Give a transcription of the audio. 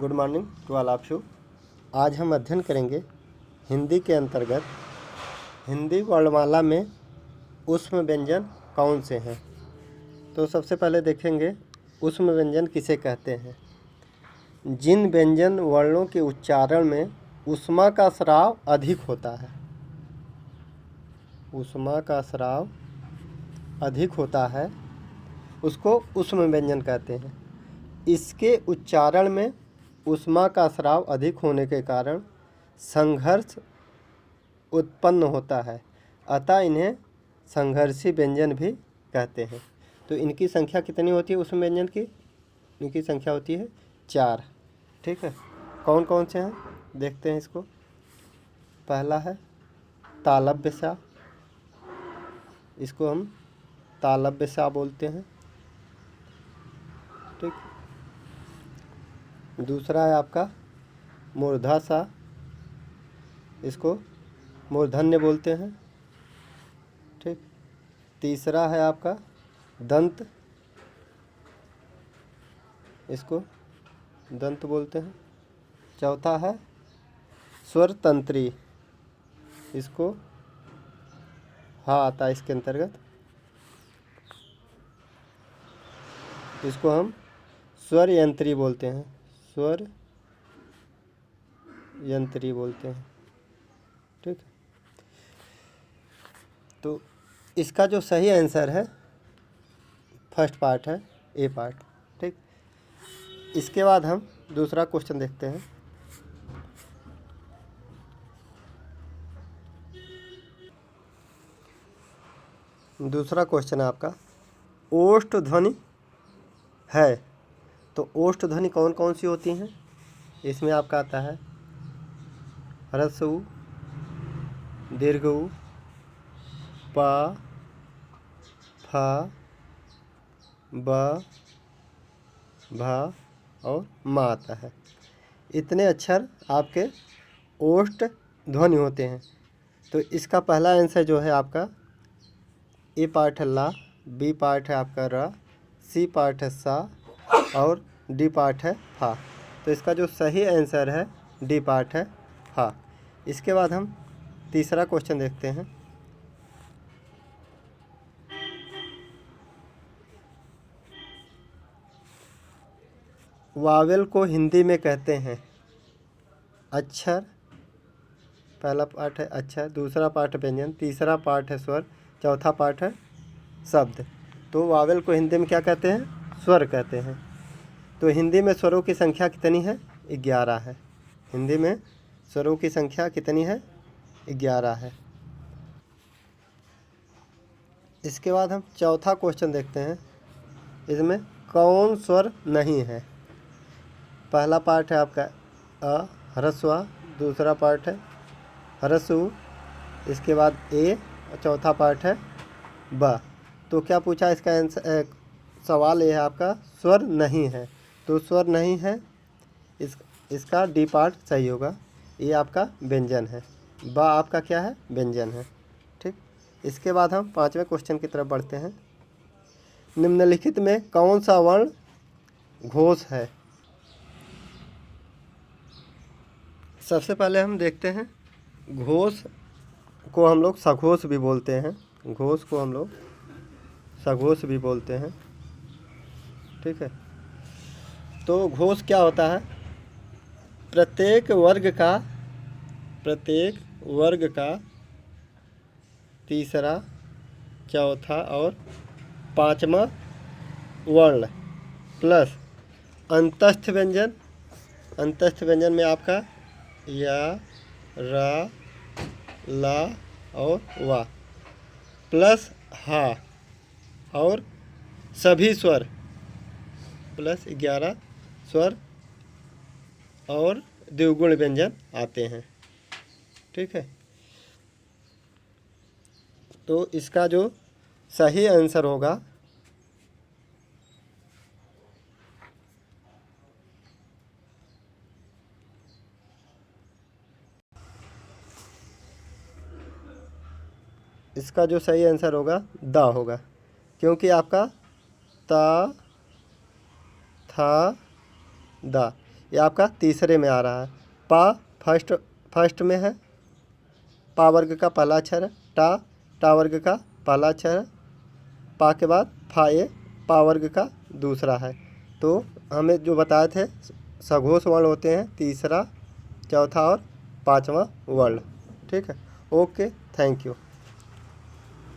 Good morning to all of you. आज हम अध्ययन करेंगे हिंदी के अंतर्गत हिंदी वर्णमाला में ऊष्म व्यंजन कौन से हैं। तो सबसे पहले देखेंगे ऊष्म व्यंजन किसे कहते हैं। जिन व्यंजन वर्णों के उच्चारण में ऊष्मा का स्राव अधिक होता है, ऊष्मा का स्राव अधिक होता है उसको ऊष्म व्यंजन कहते हैं। इसके उच्चारण में ऊष्मा का स्राव अधिक होने के कारण संघर्ष उत्पन्न होता है, अतः इन्हें संघर्षी व्यंजन भी कहते हैं। तो इनकी संख्या कितनी होती है ऊष्म व्यंजन की? इनकी संख्या होती है 4। ठीक है, कौन कौन से हैं देखते हैं इसको। पहला है तालव्य सा, इसको हम तालव्य सा बोलते हैं। ठीक, दूसरा है आपका मूर्धा सा, इसको मूर्धन्य बोलते हैं। ठीक, तीसरा है आपका दंत, इसको दंत बोलते हैं। चौथा है स्वर तंत्री, इसको हा आता है इसके अंतर्गत, इसको हम स्वर यंत्री बोलते हैं, स्वर यंत्री बोलते हैं। ठीक, तो इसका जो सही आंसर है फर्स्ट पार्ट है, ए पार्ट। ठीक, इसके बाद हम दूसरा क्वेश्चन देखते हैं। दूसरा क्वेश्चन है आपका ओष्ठ ध्वनि है, तो ओष्ठ ध्वनि कौन कौन सी होती हैं? इसमें आपका आता है ह्रस्व उ, दीर्घ उ, पा, फा, ब, भा और मा आता है। इतने अक्षर आपके ओष्ठ ध्वनि होते हैं। तो इसका पहला आंसर जो है आपका ए पार्ट है ला, बी पार्ट है आपका र, सी पार्ट है सा और डी पार्ट है फा। तो इसका जो सही आंसर है डी पार्ट है फा। इसके बाद हम तीसरा क्वेश्चन देखते हैं। वावेल को हिंदी में कहते हैं अक्षर, पहला पार्ट है अक्षर, दूसरा पार्ट है व्यंजन, तीसरा पार्ट है स्वर, चौथा पार्ट है शब्द। तो वावेल को हिंदी में क्या कहते हैं? स्वर कहते हैं। तो हिंदी में स्वरों की संख्या कितनी है? 11 है। हिंदी में स्वरों की संख्या कितनी है? 11 है। इसके बाद हम चौथा क्वेश्चन देखते हैं। इसमें कौन स्वर नहीं है? पहला पार्ट है आपका अ ह्रस्व आ, दूसरा पार्ट है ह्रस्व उ, इसके बाद ए और चौथा पार्ट है ब। तो क्या पूछा इसका आंसर? सवाल ये है आपका स्वर नहीं है, तो स्वर नहीं है, इसका डी पार्ट सही होगा। ये आपका व्यंजन है, ब आपका क्या है? व्यंजन है। ठीक, इसके बाद हम पांचवें क्वेश्चन की तरफ बढ़ते हैं। निम्नलिखित में कौन सा वर्ण घोष है? सबसे पहले हम देखते हैं घोष को हम लोग सघोष भी बोलते हैं, घोष को हम लोग सघोष भी बोलते हैं। ठीक है, तो घोष क्या होता है? प्रत्येक वर्ग का तीसरा, चौथा और पांचवा वर्ण प्लस अंतस्थ व्यंजन, अंतस्थ व्यंजन में आपका या, रा, ला और वा प्लस हा और सभी स्वर प्लस 11 स्वर और द्विगुण व्यंजन आते हैं। ठीक है, तो इसका जो सही आंसर होगा इसका जो सही आंसर होगा द होगा, क्योंकि आपका ता, था, दा ये आपका तीसरे में आ रहा है। पा फर्स्ट में है, पा वर्ग का पहला अक्षर है। टा वर्ग का पहला अक्षर है। पा के बाद फा, ये पा वर्ग का दूसरा है। तो हमें जो बताए थे सघोष वर्ण होते हैं तीसरा, चौथा और पांचवा वर्ण। ठीक है, ओके, थैंक यू।